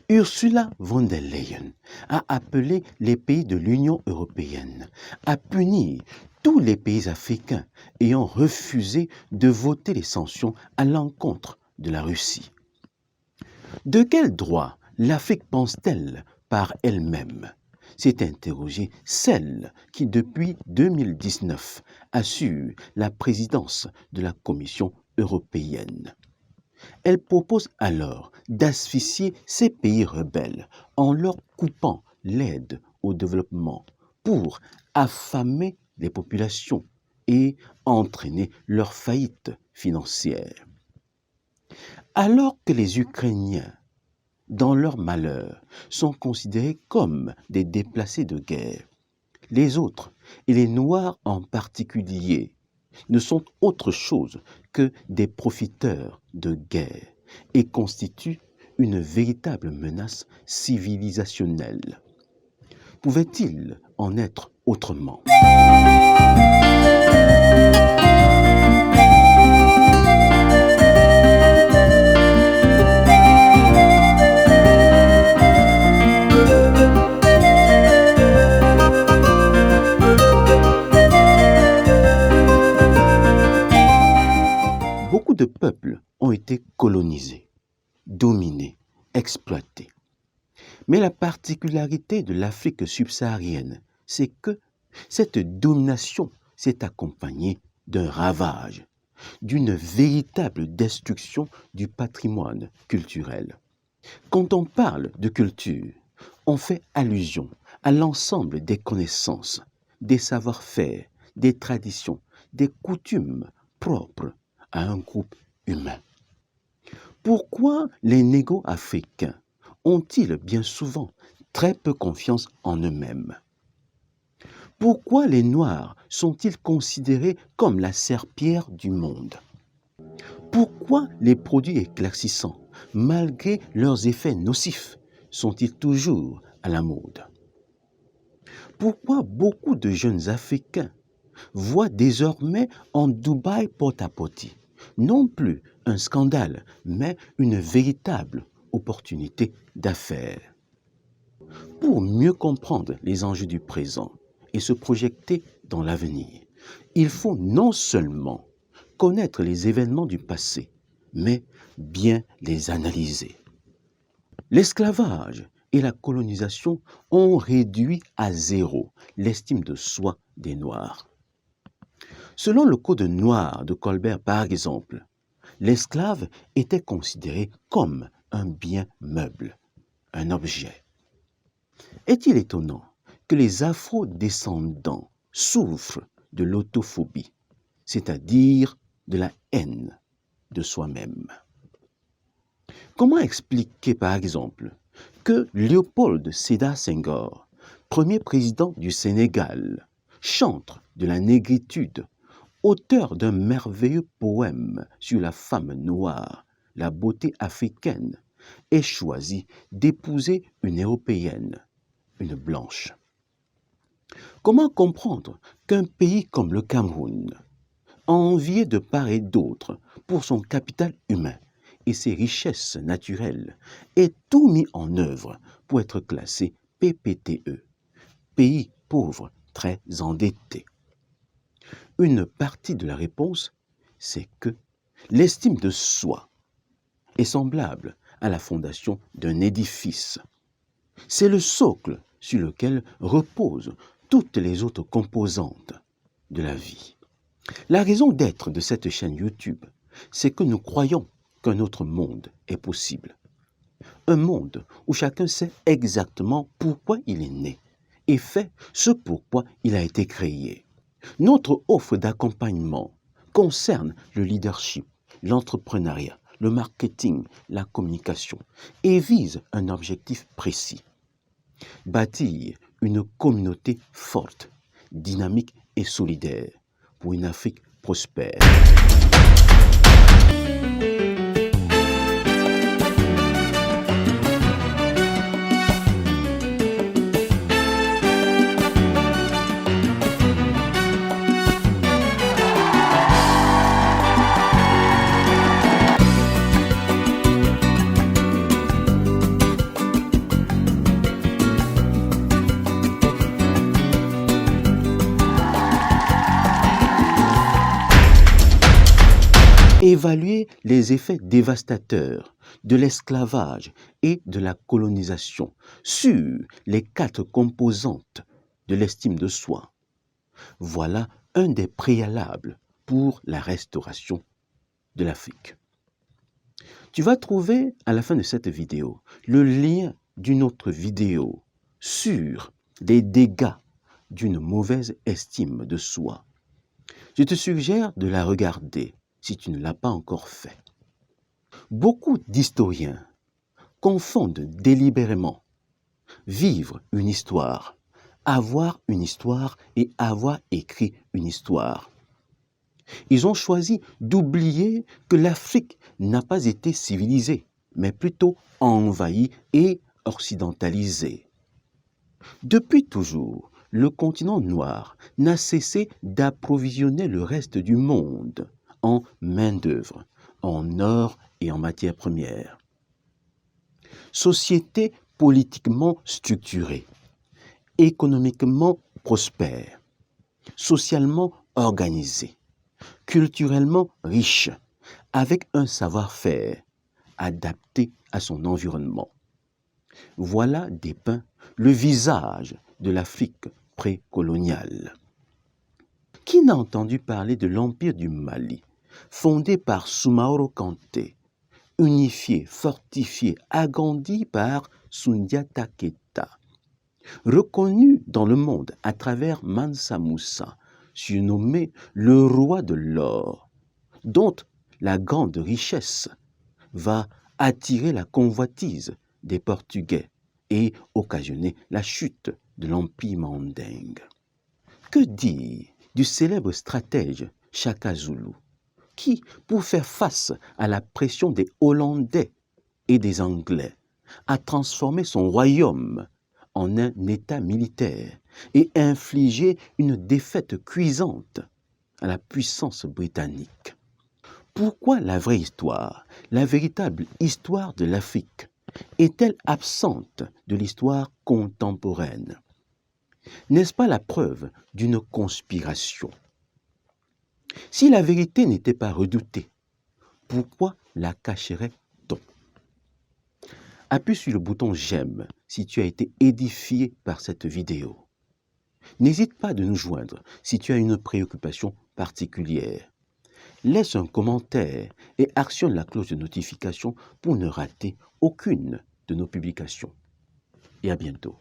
Ursula von der Leyen a appelé les pays de l'Union européenne à punir tous les pays africains ayant refusé de voter les sanctions à l'encontre de la Russie. De quel droit l'Afrique pense-t-elle par elle-même? S'est interrogée celle qui, depuis 2019, assure la présidence de la Commission européenne. Elle propose alors d'asphyxier ces pays rebelles en leur coupant l'aide au développement pour affamer les populations et entraîner leur faillite financière. Alors que les Ukrainiens, dans leur malheur, sont considérés comme des déplacés de guerre, les autres, et les Noirs en particulier, ne sont autre chose que des profiteurs de guerre et constituent une véritable menace civilisationnelle. Pouvait-il en être autrement? Beaucoup de peuples ont été colonisés, dominés, exploités. Mais la particularité de l'Afrique subsaharienne, c'est que cette domination s'est accompagnée d'un ravage, d'une véritable destruction du patrimoine culturel. Quand on parle de culture, on fait allusion à l'ensemble des connaissances, des savoir-faire, des traditions, des coutumes propres à un groupe humain. Pourquoi les négo-africains ont-ils bien souvent très peu confiance en eux-mêmes? Pourquoi les Noirs sont-ils considérés comme la serpillière du monde? Pourquoi les produits éclaircissants, malgré leurs effets nocifs, sont-ils toujours à la mode? Pourquoi beaucoup de jeunes Africains voient désormais en Dubaï porte-à-porte non plus un scandale, mais une véritable opportunité d'affaires? Pour mieux comprendre les enjeux du présent et se projeter dans l'avenir, il faut non seulement connaître les événements du passé, mais bien les analyser. L'esclavage et la colonisation ont réduit à zéro l'estime de soi des Noirs. Selon le Code noir de Colbert, par exemple, l'esclave était considéré comme un bien meuble, un objet. Est-il étonnant que les afro-descendants souffrent de l'autophobie, c'est-à-dire de la haine de soi-même? Comment expliquer, par exemple, que Léopold Sédar Senghor, premier président du Sénégal, chantre de la négritude, auteur d'un merveilleux poème sur la femme noire, la beauté africaine, ait choisi d'épouser une européenne, une blanche? Comment comprendre qu'un pays comme le Cameroun, envié de part et d'autre pour son capital humain et ses richesses naturelles, ait tout mis en œuvre pour être classé PPTE, pays pauvre très endetté? Une partie de la réponse, c'est que l'estime de soi est semblable à la fondation d'un édifice. C'est le socle sur lequel reposent toutes les autres composantes de la vie. La raison d'être de cette chaîne YouTube, c'est que nous croyons qu'un autre monde est possible. Un monde où chacun sait exactement pourquoi il est né et fait ce pourquoi il a été créé. Notre offre d'accompagnement concerne le leadership, l'entrepreneuriat, le marketing, la communication et vise un objectif précis: bâtir une communauté forte, dynamique et solidaire pour une Afrique prospère. évaluer les effets dévastateurs de l'esclavage et de la colonisation sur les 4 composantes de l'estime de soi. Voilà un des préalables pour la restauration de l'Afrique. Tu vas trouver à la fin de cette vidéo le lien d'une autre vidéo sur les dégâts d'une mauvaise estime de soi. Je te suggère de la regarder si tu ne l'as pas encore fait. Beaucoup d'historiens confondent délibérément vivre une histoire, avoir une histoire et avoir écrit une histoire. Ils ont choisi d'oublier que l'Afrique n'a pas été civilisée, mais plutôt envahie et occidentalisée. Depuis toujours, le continent noir n'a cessé d'approvisionner le reste du monde en main-d'œuvre, en or et en matières premières. Société politiquement structurée, économiquement prospère, socialement organisée, culturellement riche, avec un savoir-faire adapté à son environnement. Voilà dépeint le visage de l'Afrique précoloniale. Qui n'a entendu parler de l'Empire du Mali, fondé par Soumaoro Kanté, unifié, fortifié, agrandi par Soundiata Keita, reconnu dans le monde à travers Mansa Moussa, surnommé le roi de l'or, dont la grande richesse va attirer la convoitise des Portugais et occasionner la chute de l'Empire mandingue. Que dire du célèbre stratège Shaka Zulu, qui, pour faire face à la pression des Hollandais et des Anglais, a transformé son royaume en un État militaire et infligé une défaite cuisante à la puissance britannique. Pourquoi la vraie histoire, la véritable histoire de l'Afrique, est-elle absente de l'histoire contemporaine? N'est-ce pas la preuve d'une conspiration? Si la vérité n'était pas redoutée, pourquoi la cacherait-on? Appuie sur le bouton j'aime si tu as été édifié par cette vidéo. N'hésite pas de nous joindre si tu as une préoccupation particulière. Laisse un commentaire et actionne la cloche de notification pour ne rater aucune de nos publications. Et à bientôt.